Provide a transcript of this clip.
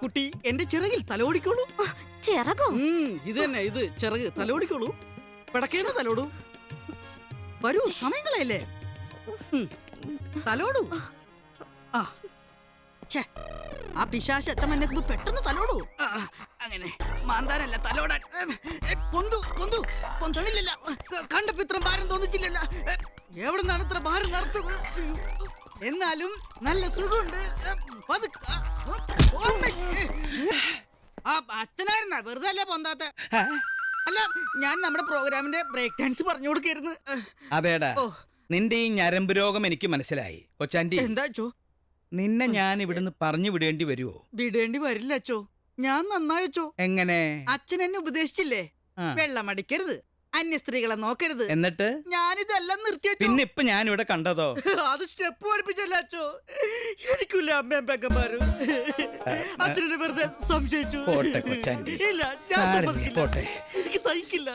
കുട്ടി എന്റെ ചിറകിൽ തലോടിക്കോളൂ. ചിറകോ? ഇത് തന്നെ, ഇത് ചിറക്. തലോടിക്കോളൂ. പിടക്കേന്ന് തലോടൂ. വരൂ, സമയങ്ങളല്ലേ. തലോടൂ. ആ ഛേ, ആ പിശാച് അച്ഛൻ എന്നെ പെട്ടെന്ന് തലോടൂ. അങ്ങനെ മാന്താനല്ല, തലോടാൻ. പൊന്തു പൊന്തു പൊന്തണില്ല. കണ്ടപ്പോ ഇത്ര ഭാരം തോന്നിച്ചില്ലല്ല. എവിടെ നിന്നാണ് ഇത്ര ഭാരം നടത്തുന്നത്? എന്നാലും നല്ല സുഖമുണ്ട്. അച്ഛനായിരുന്ന വെറുതെ അല്ലേ പൊന്താത്ത? അല്ല, ഞാൻ നമ്മുടെ പ്രോഗ്രാമിന്റെ ബ്രേക്ക് ഡാൻസ് പറഞ്ഞു കൊടുക്കായിരുന്നു. അതേടാ, നിന്റെ ഈ ഞരമ്പ് രോഗം എനിക്ക് മനസ്സിലായി കൊച്ചാൻറ്റി. എന്താ അച്ചോ? നിന്നെ ഞാൻ ഇവിടുന്ന് പറഞ്ഞു വിടേണ്ടി വരുവോ? വിടേണ്ടി വരില്ല അച്ചോ, ഞാൻ നന്നായച്ചോ. എങ്ങനെ? അച്ഛൻ എന്നെ ഉപദേശിച്ചില്ലേ, വെള്ളമടിക്കരുത്, അന്യ സ്ത്രീകളെ നോക്കരുത്. എന്നിട്ട് ഞാനിതെല്ലാം നിർത്തിയച്ചോ. പിന്നെ ഇപ്പൊ ഞാൻ ഇവിടെ കണ്ടതോ? അത് സ്റ്റെപ്പ് പഠിപ്പിച്ചല്ല അച്ചോ. എനിക്കില്ല അമ്മയും പെക്കന്മാരും. അച്ഛനെ വെറുതെ സംശയിച്ചു. പോട്ടെ കൊച്ചാൻറ്റി, ഇല്ല, ഞാൻ സാരമില്ല, സമ്മതിക്കില്ല. പോട്ടെ. എനിക്ക് സഹിക്കില്ല.